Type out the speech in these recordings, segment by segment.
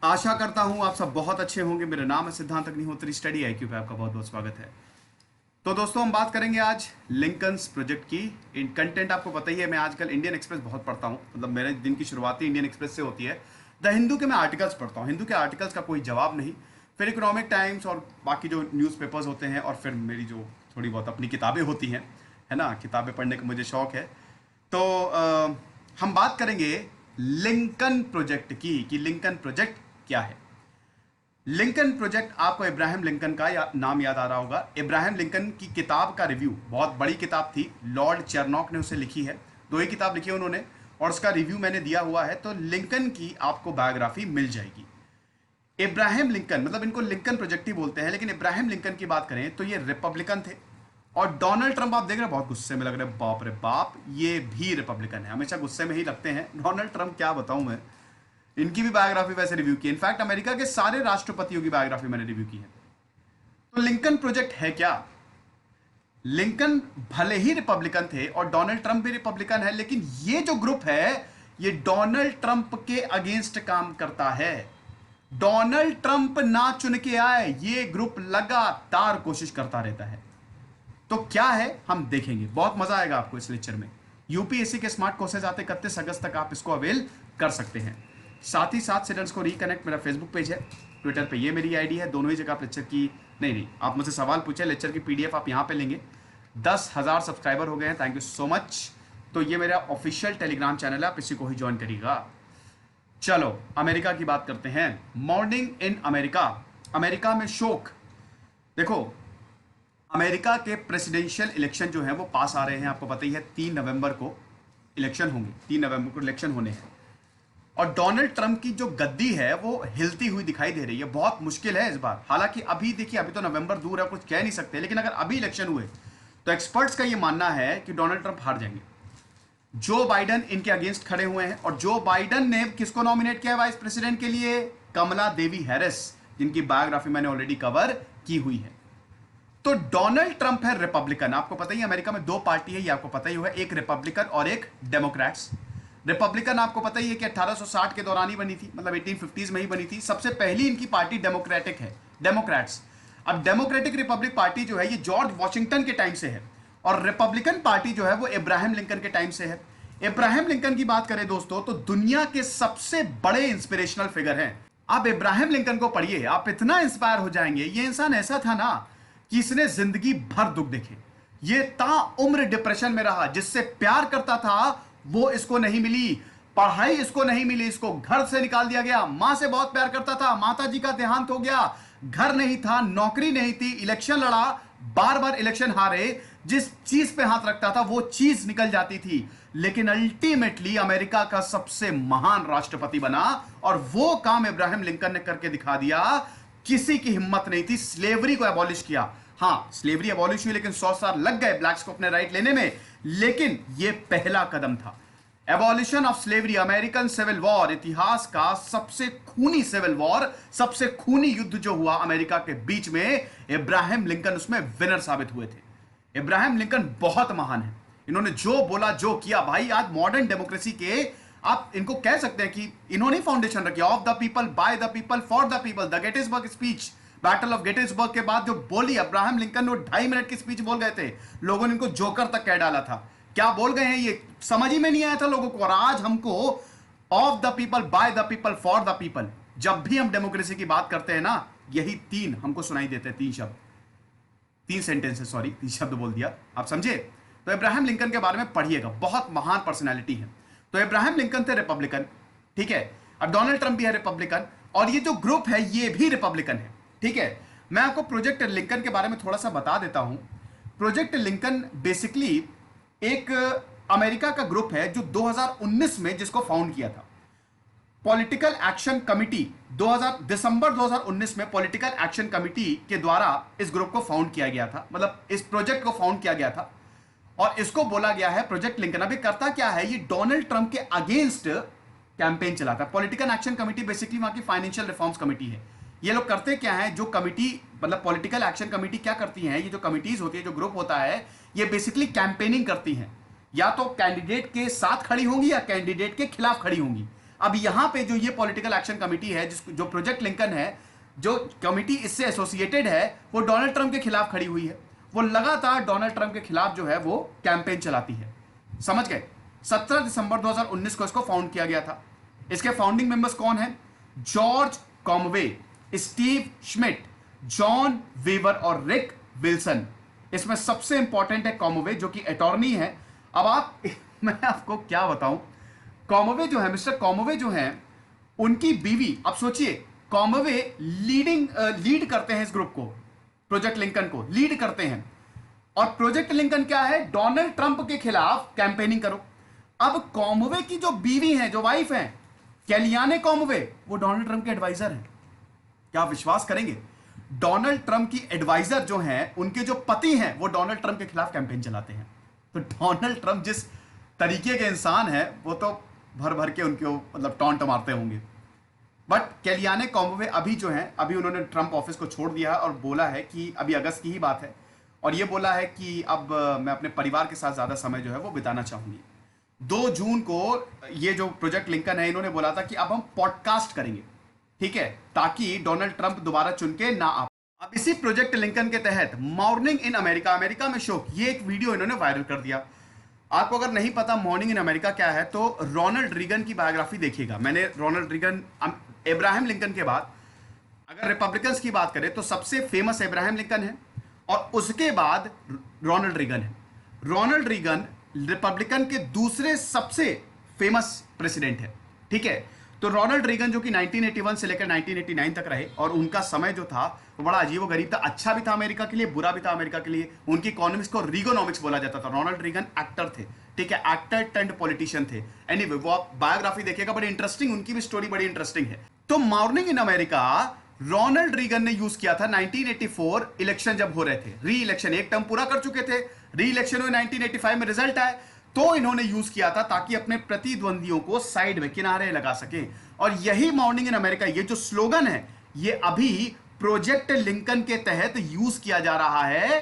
आशा करता हूं आप सब बहुत अच्छे होंगे। मेरा नाम है सिद्धांत अग्निहोत्री, स्टडी आईक्यू पे आपका बहुत बहुत स्वागत है। तो दोस्तों हम बात करेंगे आज लिंकन्स प्रोजेक्ट की। इन कंटेंट आपको पता ही है, मैं आजकल इंडियन एक्सप्रेस बहुत पढ़ता हूं, मतलब मेरे दिन की शुरुआत ही इंडियन एक्सप्रेस से होती है। द हिंदू के मैं आर्टिकल्स पढ़ता हूं, हिंदू के आर्टिकल्स का कोई जवाब नहीं। फिर इकोनॉमिक टाइम्स और बाकी जो न्यूज़पेपर्स होते हैं, और फिर मेरी जो थोड़ी बहुत अपनी किताबें होती हैं, है ना, किताबें पढ़ने का मुझे शौक है। तो हम बात करेंगे लिंकन प्रोजेक्ट की कि लिंकन प्रोजेक्ट क्या है। लिंकन प्रोजेक्ट, आपको इब्राहिम लिंकन का नाम याद आ रहा होगा। इब्राहिम लिंकन की किताब का रिव्यू, बहुत बड़ी किताब थी, लॉर्ड चेरनॉक ने उसे लिखी है। दो ही किताब लिखी है उन्होंने और उसका रिव्यू मैंने दिया हुआ है, तो लिंकन की आपको बायोग्राफी मिल जाएगी। इब्राहिम लिंकन, मतलब इनको लिंकन प्रोजेक्ट ही बोलते हैं, लेकिन इब्राहिम लिंकन की बात करें तो ये रिपब्लिकन थे। और डोनाल्ड ट्रंप आप देख रहे हैं बहुत गुस्से में लग रहे हैं, बाप रे बाप, ये भी रिपब्लिकन है, हमेशा गुस्से में ही लगते हैं डोनाल्ड ट्रंप, क्या बताऊं मैं। इनकी भी बायोग्राफी वैसे रिव्यू की, इनफैक्ट अमेरिका के सारे राष्ट्रपतियों की बायोग्राफी मैंने रिव्यू की है। तो लिंकन प्रोजेक्ट है क्या? लिंकन भले ही रिपब्लिकन थे और डोनाल्ड ट्रंप भी रिपब्लिकन है, लेकिन ये जो ग्रुप है ये डोनाल्ड ट्रंप के अगेंस्ट काम करता है। डोनाल्ड ट्रंप ना चुन के आए, ये ग्रुप लगातार कोशिश करता रहता है। तो क्या है हम देखेंगे, बहुत मजा आएगा आपको इस लेक्चर में। यूपीएससी के स्मार्ट कोर्सेज आते 31 अगस्त तक आप इसको अवेल कर सकते हैं। साथ ही साथ स्टूडेंट्स को रिकनेक्ट, मेरा फेसबुक पेज है, ट्विटर पे ये मेरी आईडी है, दोनों ही जगह आप लेक्चर की नहीं आप मुझसे सवाल पूछे, लेक्चर की पीडीएफ आप यहाँ पे लेंगे। 10,000 सब्सक्राइबर हो गए हैं, थैंक यू सो मच। तो ये मेरा ऑफिशियल टेलीग्राम चैनल है, आप इसी को ही ज्वाइन करिएगा। चलो अमेरिका की बात करते हैं। मॉर्निंग इन अमेरिका, अमेरिका में शोक। देखो अमेरिका के प्रेसिडेंशियल इलेक्शन जो है वो पास आ रहे हैं, आपको पता ही है 3 नवंबर को इलेक्शन होंगे, 3 नवंबर को इलेक्शन होने हैं। और डोनाल्ड ट्रंप की जो गद्दी है वो हिलती हुई दिखाई दे रही है, बहुत मुश्किल है इस बार। हालांकि अभी देखिए, अभी तो नवंबर दूर है, कुछ कह नहीं सकते, लेकिन अगर अभी इलेक्शन हुए तो एक्सपर्ट्स का ये मानना है कि डोनाल्ड ट्रंप हार जाएंगे। जो बाइडन इनके अगेंस्ट खड़े हुए हैं, और जो बाइडन ने किसको नॉमिनेट किया वाइस प्रेसिडेंट के लिए? कमला देवी हैरिस, जिनकी बायोग्राफी मैंने ऑलरेडी कवर की हुई है। तो डोनाल्ड ट्रंप है रिपब्लिकन, आपको पता ही अमेरिका में 2 पार्टी है, ये आपको पता ही होगा, एक रिपब्लिकन और एक डेमोक्रेट्स। रिपब्लिकन आपको पता ही है कि 1860 के दौरान ही बनी थी, मतलब 1850s में ही बनी थी। सबसे पहली इनकी पार्टी डेमोक्रेटिक है, डेमोक्रेट्स। अब डेमोक्रेटिक रिपब्लिक पार्टी जो है ये जॉर्ज वॉशिंगटन के टाइम से है, और रिपब्लिकन पार्टी जो है वो इब्राहिम लिंकन के टाइम से है। इब्राहिम लिंकन की बात करें दोस्तों तो दुनिया के सबसे बड़े इंस्पिरेशनल फिगर हैं। आप इब्राहिम लिंकन को पढ़िए, आप इतना इंस्पायर हो जाएंगे। ये इंसान ऐसा था ना कि इसने जिंदगी भर दुख देखे, ये ताउम्र डिप्रेशन में रहा, जिससे प्यार करता था वो इसको नहीं मिली, पढ़ाई इसको नहीं मिली, इसको घर से निकाल दिया गया। मां से बहुत प्यार करता था, माता जी का देहांत हो गया, घर नहीं था, नौकरी नहीं थी, इलेक्शन लड़ा, बार बार इलेक्शन हारे, जिस चीज पे हाथ रखता था वो चीज निकल जाती थी, लेकिन अल्टीमेटली अमेरिका का सबसे महान राष्ट्रपति बना। और वो काम इब्राहिम लिंकन ने करके दिखा दिया। किसी की हिम्मत नहीं थी, स्लेवरी को एबॉलिश किया। हाँ, स्लेवरी एबॉलिश हुई, लेकिन 100 साल लग गए ब्लैक्स को अपने राइट लेने में, लेकिन यह पहला कदम था। Abolition of slavery, American civil war, इतिहास का सबसे खूनी सिविल वॉर, सबसे खूनी युद्ध जो हुआ अमेरिका के बीच में, इब्राहिम लिंकन उसमें विनर साबित हुए थे। इब्राहिम लिंकन बहुत महान है, इन्होंने जो बोला जो किया। भाई आज मॉडर्न डेमोक्रेसी के आप इनको कह सकते हैं कि इन्होंने फाउंडेशन रखी, of the people, by the people, for the people. The Gettysburg speech, battle of Gettysburg के बाद जो बोली अब्राहम लिंकन, वो 2.5 मिनट की स्पीच बोल गए थे, लोगों ने इनको जोकर तक कह डाला था। क्या बोल गए हैं ये समझ ही में नहीं आया था लोगों को। और आज हमको of the people, by the people, for the people, जब भी हम डेमोक्रेसी की बात करते हैं ना, यही 3 हमको सुनाई देते हैं, 3 शब्द, 3 सेंटेंसेस, सॉरी 3 शब्द बोल दिया, आप समझे। तो इब्राहिम लिंकन के बारे में पढ़िएगा, बहुत महान पर्सनैलिटी है। तो इब्राहिम लिंकन थे रिपब्लिकन, ठीक है। अब डोनाल्ड ट्रंप भी है रिपब्लिकन, और ये जो ग्रुप है ये भी रिपब्लिकन है, ठीक है। मैं आपको प्रोजेक्ट लिंकन के बारे में थोड़ा सा बता देता हूं। प्रोजेक्ट लिंकन बेसिकली एक अमेरिका का ग्रुप है जो 2019 में जिसको फाउंड किया था। पॉलिटिकल एक्शन कमिटी, दिसंबर 2019 में पॉलिटिकल एक्शन कमिटी के द्वारा इस ग्रुप को फाउंड किया गया था, मतलब इस प्रोजेक्ट को फाउंड किया गया था, और इसको बोला गया है प्रोजेक्ट लिंकन। अभी करता क्या है, ये डोनाल्ड ट्रंप के अगेंस्ट कैंपेन चलाता है। पॉलिटिकल एक्शन कमिटी बेसिकली वहां की फाइनेंशियल रिफॉर्म्स कमिटी है। ये लोग करते क्या है, जो कमिटी, मतलब पॉलिटिकल एक्शन कमिटी क्या करती है, ये जो कमिटीज होती है, जो ग्रुप होता है, ये बेसिकली कैंपेनिंग करती हैं। या तो कैंडिडेट के साथ खड़ी होंगी या कैंडिडेट के खिलाफ खड़ी होंगी। अब यहां पे जो ये पॉलिटिकल एक्शन कमेटी है, जो प्रोजेक्ट लिंकन है, जो कमेटी इससे एसोसिएटेड है, वो डोनाल्ड ट्रंप के खिलाफ खड़ी हुई है। वो लगातार डोनाल्ड ट्रंप के खिलाफ जो है वो कैंपेन चलाती है। समझ गए? 17 दिसंबर 2019 को इसको फाउंड किया गया था। इसके फाउंडिंग मेंबर्स कौन हैं? George Conway, Steve Schmidt, John Weaver और रिक विल्सन। इसमें सबसे इंपॉर्टेंट है कॉमवे, जो कि अटॉर्नी है। अब आप मैं आपको क्या बताऊं, कॉमवे जो है, मिस्टर कॉमवे जो है, उनकी बीवी, अब सोचिए, कॉमवे लीड करते हैं इस ग्रुप को, प्रोजेक्ट लिंकन को लीड करते हैं। और प्रोजेक्ट लिंकन क्या है? डोनाल्ड ट्रंप के खिलाफ कैंपेनिंग करो। अब कॉमवे की जो बीवी है, जो वाइफ है, कैलियाने कॉमवे, वो डोनाल्ड ट्रंप के एडवाइजर हैं। क्या आप विश्वास करेंगे? डोनाल्ड ट्रंप की एडवाइजर जो हैं, उनके जो पति हैं, वो डोनाल्ड ट्रंप के खिलाफ कैंपेन चलाते हैं। तो डोनाल्ड ट्रंप जिस तरीके के इंसान है, वो तो भर भर के उनके मतलब टॉन्ट मारते होंगे। बट कैलियाने कॉमवे अभी जो है, अभी उन्होंने ट्रंप ऑफिस को छोड़ दिया और बोला है कि अभी अगस्त की ही बात है, और ये बोला है कि अब मैं अपने परिवार के साथ ज़्यादा समय जो है वो बिताना चाहूंगी। 2 जून को ये जो प्रोजेक्ट लिंकन है, इन्होंने बोला था कि अब हम पॉडकास्ट करेंगे, ठीक है, ताकि डोनाल्ड ट्रंप दोबारा चुन के ना आ। अब इसी प्रोजेक्ट लिंकन के तहत मॉर्निंग इन अमेरिका, अमेरिका में शो, ये एक वीडियो इन्होंने वायरल कर दिया। आपको अगर नहीं पता मॉर्निंग इन अमेरिका क्या है, तो रोनाल्ड रीगन की बायोग्राफी देखिएगा। मैंने रोनाल्ड रीगन, अब्राहम लिंकन के बाद अगर रिपब्लिकन्स की बात करें तो सबसे फेमस अब्राहम लिंकन है, और उसके बाद रोनाल्ड रीगन है। रोनाल्ड रीगन रिपब्लिकन के दूसरे सबसे फेमस प्रेसिडेंट है, ठीक है। तो रोनाल्ड रीगन जो कि 1981 से लेकर 1989 तक रहे, और उनका समय जो था वो बड़ा अजीबोगरीब था। अच्छा भी था अमेरिका के लिए, बुरा भी था अमेरिका के लिए। उनकी इकोनॉमिक्स को रीगोनॉमिक्स बोला जाता था। रोनाल्ड रीगन एक्टर थे, ठीक है, एक्टर टर्न्ड पॉलिटिशियन थे। एनीवे, वो आप बायोग्राफी देखिएगा, बड़ी इंटरेस्टिंग, उनकी भी स्टोरी बड़ी इंटरेस्टिंग है। तो morning in America Ronald Reagan ने यूज किया था 1984 इलेक्शन जब हो रहे थे, री इलेक्शन, एक टर्म पूरा कर चुके थे, री इलेक्शन हुए, 1985 में रिजल्ट आए, तो इन्होंने यूज किया था ताकि अपने प्रतिद्वंदियों को साइड में, किनारे लगा सके। और यही मॉर्निंग इन अमेरिका, ये जो स्लोगन है, ये अभी प्रोजेक्ट लिंकन के तहत यूज किया जा रहा है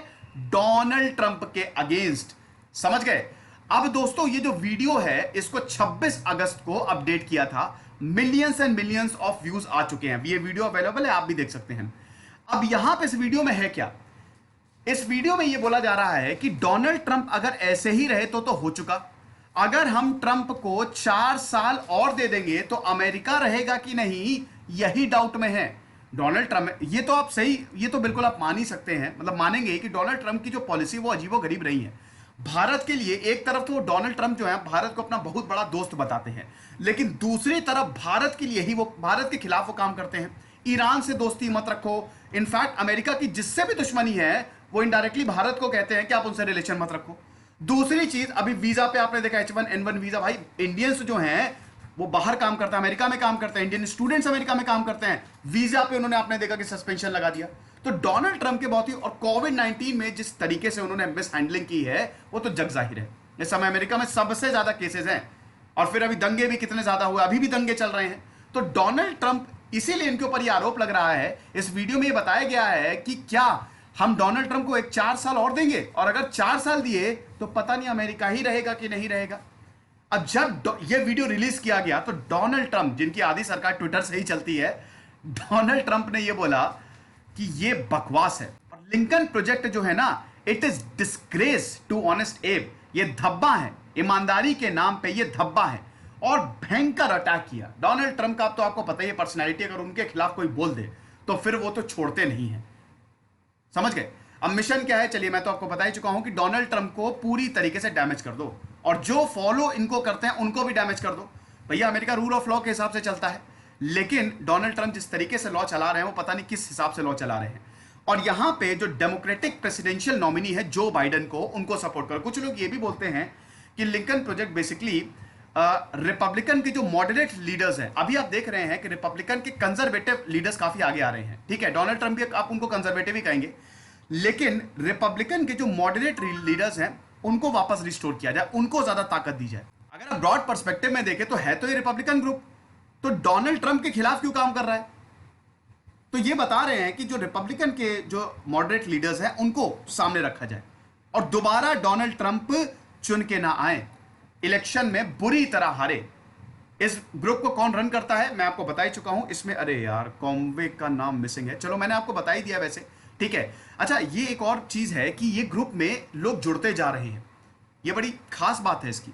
डोनाल्ड ट्रंप के अगेंस्ट। समझ गए? अब दोस्तों, ये जो वीडियो है, इसको 26 अगस्त को अपडेट किया था। Millions and millions of views आ चुके हैं। ये वीडियो अवेलेबल है, आप भी देख सकते हैं। अब यहां पे इस वीडियो में है क्या? इस वीडियो में यह बोला जा रहा है कि डोनाल्ड ट्रंप अगर ऐसे ही रहे तो हो चुका। अगर हम ट्रंप को 4 साल और दे देंगे तो अमेरिका रहेगा कि नहीं, यही डाउट में है डोनाल्ड ट्रंप। ये तो आप सही, ये तो बिल्कुल आप मान ही सकते हैं, मतलब मानेंगे कि डोनाल्ड ट्रंप की जो पॉलिसी वो अजीबोगरीब रही है भारत के लिए। एक तरफ तो डोनाल्ड ट्रंप जो है भारत को अपना बहुत बड़ा दोस्त बताते हैं, लेकिन दूसरी तरफ भारत के लिए ही वो, भारत के खिलाफ वो काम करते हैं। ईरान से दोस्ती मत रखो। इनफैक्ट अमेरिका की जिससे भी दुश्मनी है, वो इनडायरेक्टली भारत को कहते हैं कि आप उनसे रिलेशन मत रखो। दूसरी चीज, अभी वीजा पे आपने देखा H1N1 वीजा, भाई इंडियंस जो हैं वो बाहर काम करते हैं, अमेरिका में काम करते हैं, इंडियन स्टूडेंट्स अमेरिका में काम करते हैं, वीजा पे उन्होंने आपने देखा कि सस्पेंशन लगा दिया। तो डोनाल्ड ट्रंप के बहुत ही, और कोविड-19 में जिस तरीके से उन्होंने मिस हैंडलिंग की है, वो तो जग जाहिर है। इस समय अमेरिका में सबसे ज्यादा केसेस हैं, और फिर अभी दंगे भी कितने ज्यादा हुए, अभी भी दंगे चल रहे हैं। तो डोनाल्ड ट्रंप, इसीलिए इनके ऊपर यह आरोप लग रहा है। इस वीडियो में यह बताया गया है कि क्या हम डोनाल्ड ट्रंप को 4 साल और देंगे, और अगर 4 साल दिए तो पता नहीं अमेरिका ही रहेगा कि नहीं रहेगा। अब जब यह वीडियो रिलीज किया गया तो डोनाल्ड ट्रंप, जिनकी आधी सरकार ट्विटर से ही चलती है, डोनाल्ड ट्रंप ने यह बोला कि यह बकवास है। और लिंकन प्रोजेक्ट जो है ना, it is disgrace to honest Abe. यह धब्बा है, ईमानदारी के नाम पे यह धब्बा है। और भयंकर अटैक किया डोनाल्ड ट्रंप का। तो आपको पता ही है पर्सनैलिटी, अगर उनके खिलाफ कोई बोल दे तो फिर वो तो छोड़ते नहीं है। समझ गए? अब मिशन क्या है, चलिए मैं तो आपको बता ही चुका हूं कि डोनाल्ड ट्रंप को पूरी तरीके से डैमेज कर दो, और जो फॉलो इनको करते हैं उनको भी डैमेज कर दो। भैया अमेरिका रूल ऑफ लॉ के हिसाब से चलता है, लेकिन डोनाल्ड ट्रंप जिस तरीके से लॉ चला रहे हैं, वो पता नहीं किस हिसाब से लॉ चला रहे हैं। और यहां पे जो डेमोक्रेटिक प्रेसिडेंशियल नॉमिनी है जो बाइडेन को, उनको सपोर्ट करो। कुछ लोग ये भी बोलते हैं कि लिंकन प्रोजेक्ट बेसिकली रिपब्लिकन के जो मॉडरेट लीडर्स हैं, अभी आप देख रहे हैं कि रिपब्लिकन के कंजर्वेटिव लीडर्स काफी आगे आ रहे हैं, ठीक है। डोनाल्ड ट्रंप भी आप उनको कंजर्वेटिव ही कहेंगे, लेकिन रिपब्लिकन के जो मॉडरेट लीडर्स हैं उनको वापस रिस्टोर किया जाए, उनको ज्यादा ताकत दी जाए। अगर आप ब्रॉड पर्सपेक्टिव में देखें तो है तो ये रिपब्लिकन ग्रुप, तो डोनाल्ड ट्रंप के खिलाफ क्यों काम कर रहा है? तो ये बता रहे हैं कि जो रिपब्लिकन के जो मॉडरेट लीडर्स हैं उनको सामने रखा जाए, और दोबारा डोनाल्ड ट्रंप चुन के ना आए, इलेक्शन में बुरी तरह हारे। इस ग्रुप को कौन रन करता है मैं आपको बता ही चुका हूं। इसमें अरे यार कॉन्वे का नाम मिसिंग है, चलो मैंने आपको बता ही दिया वैसे, ठीक है। अच्छा, ये एक और चीज है कि ये ग्रुप में लोग जुड़ते जा रहे हैं, ये बड़ी खास बात है इसकी।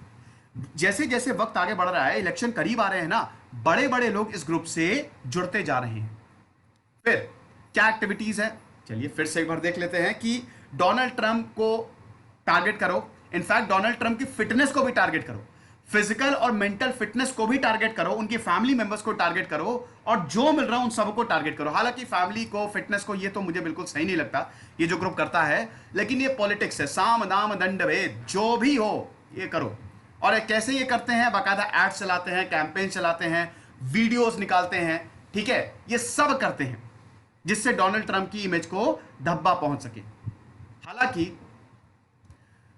जैसे जैसे वक्त आगे बढ़ रहा है, इलेक्शन करीब आ रहे हैं ना, बड़े बड़े लोग इस ग्रुप से जुड़ते जा रहे हैं। फिर क्या एक्टिविटीज है, चलिए फिर से एक बार देख लेते हैं कि डोनाल्ड ट्रंप को टारगेट करो, इनफैक्ट डोनाल्ड ट्रंप की फिटनेस को भी टारगेट करो, फिजिकल और मेंटल फिटनेस को भी टारगेट करो, उनकी फैमिली मेंबर्स को टारगेट करो, और जो मिल रहा है उन सबको टारगेट करो। हालांकि फैमिली को, फिटनेस को, ये तो मुझे बिल्कुल सही नहीं लगता ये जो ग्रुप करता है, लेकिन ये पॉलिटिक्स है, साम दाम दंड भेद जो भी हो ये करो। और कैसे ये करते हैं, बाकायदा एड चलाते हैं, कैंपेन चलाते हैं, वीडियोस निकालते हैं, ठीक है, ये सब करते हैं जिससे डोनाल्ड ट्रंप की इमेज को धब्बा पहुंच सके। हालांकि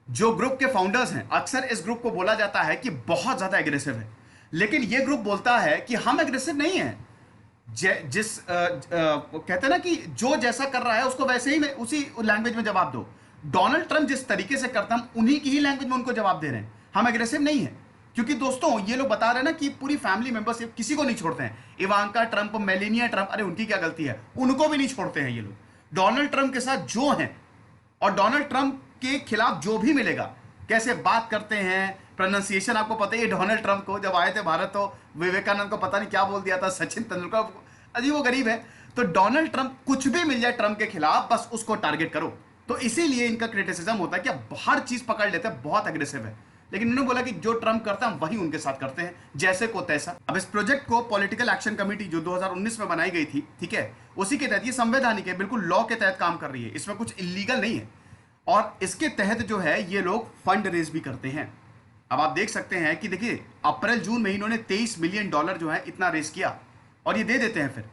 जो ग्रुप के फाउंडर्स हैं, अक्सर इस ग्रुप को बोला जाता है कि बहुत ज्यादा एग्रेसिव है, लेकिन ये ग्रुप बोलता है कि हम एग्रेसिव नहीं है। कहते हैं ना कि जो जैसा कर रहा है उसको वैसे ही में उसी लैंग्वेज में जवाब दो। डोनाल्ड ट्रंप जिस तरीके से करता है, हम उन्हीं की ही लैंग्वेज में उनको जवाब दे रहे हैं, हम एग्रेसिव नहीं है। क्योंकि दोस्तों ये लोग बता रहे हैं ना कि पूरी फैमिली मेंबर्स किसी को नहीं छोड़ते हैं, इवांका ट्रंप, मेलेनिया ट्रंप, अरे उनकी क्या गलती है, उनको भी नहीं छोड़ते हैं ये लोग। डोनाल्ड ट्रंप के साथ जो हैं और डोनाल्ड ट्रंप के खिलाफ जो भी मिलेगा, कैसे बात करते हैं, प्रोनाउंसिएशन आपको पता ही है। डोनाल्ड ट्रंप को जब आए थे भारत तो विवेकानंद को पता नहीं क्या बोल दिया था, सचिन तेंदुलकर, अजीब वो गरीब है। तो डोनाल्ड ट्रंप कुछ भी मिल जाए ट्रंप के खिलाफ, बस उसको टारगेट करो। तो इसीलिए इनका क्रिटिसिज्म होता है कि अब हर चीज पकड़ लेते हैं, बहुत अग्रेसिव है। लेकिन इन्होंने बोला कि जो ट्रंप करता है वही उनके साथ करते हैं, जैसे को तैसा। अब इस प्रोजेक्ट को पॉलिटिकल एक्शन कमेटी जो 2019 में बनाई गई थी, ठीक है, उसी के तहत, ये संवैधानिक है, बिल्कुल लॉ के तहत काम कर रही है, इसमें कुछ इलीगल नहीं है। और इसके तहत जो है ये लोग फंड रेज भी करते हैं। अब आप देख सकते हैं कि देखिए अप्रैल जून में इन्होंने $23 मिलियन जो है इतना रेज किया, और ये दे देते हैं फिर,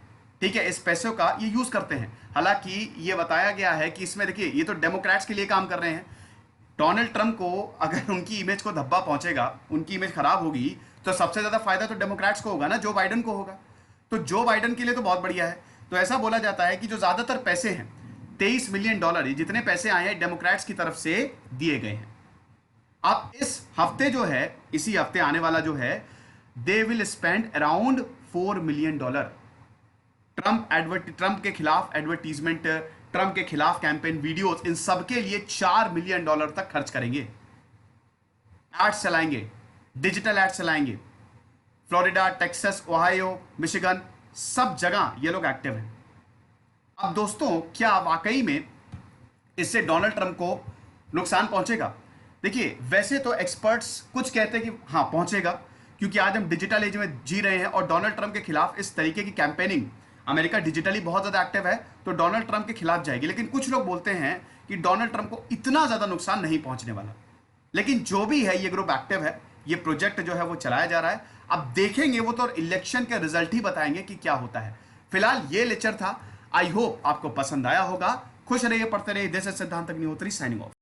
ठीक है, इस पैसों का ये यूज करते हैं। हालांकि ये बताया गया है कि इसमें देखिए ये तो डेमोक्रेट्स के लिए काम कर रहे हैं। डोनाल्ड ट्रंप को अगर उनकी इमेज को धब्बा पहुंचेगा, उनकी इमेज खराब होगी, तो सबसे ज्यादा फायदा तो डेमोक्रेट्स को होगा ना, जो बाइडन को होगा। तो जो बाइडन के लिए तो बहुत बढ़िया है। तो ऐसा बोला जाता है कि जो ज्यादातर पैसे हैं, $23 मिलियन, ये जितने पैसे आए हैं डेमोक्रेट्स की तरफ से दिए गए हैं। अब इस हफ्ते जो है, इसी हफ्ते आने वाला जो है, they will spend around $4 million. Trump के खिलाफ एडवर्टीजमेंट, ट्रंप के खिलाफ कैंपेन वीडियोस, इन सब के लिए $4 मिलियन तक खर्च करेंगे। एड्स चलाएंगे, डिजिटल एड्स चलाएंगे, फ्लोरिडा, टेक्सास, ओहायो, मिशिगन, सब जगह ये लोग एक्टिव हैं। अब दोस्तों क्या वाकई में इससे डोनाल्ड ट्रंप को नुकसान पहुंचेगा? देखिए वैसे तो एक्सपर्ट्स कुछ कहते हैं कि हाँ पहुंचेगा, क्योंकि आज हम डिजिटल एज में जी रहे हैं और डोनाल्ड ट्रंप के खिलाफ इस तरीके की कैंपेनिंग, अमेरिका डिजिटली बहुत ज्यादा एक्टिव है, तो डोनाल्ड ट्रंप के खिलाफ जाएगी। लेकिन कुछ लोग बोलते हैं कि डोनाल्ड ट्रंप को इतना ज्यादा नुकसान नहीं पहुंचने वाला। लेकिन जो भी है, ये ग्रुप एक्टिव है, ये प्रोजेक्ट जो है वो चलाया जा रहा है। अब देखेंगे, वो तो इलेक्शन के रिजल्ट ही बताएंगे कि क्या होता है। फिलहाल ये लेक्चर था, आई होप आपको पसंद आया होगा। खुश रहिए, पढ़ते रहिए। दिस इज सिद्धांत अग्निहोत्री साइनिंग ऑफ।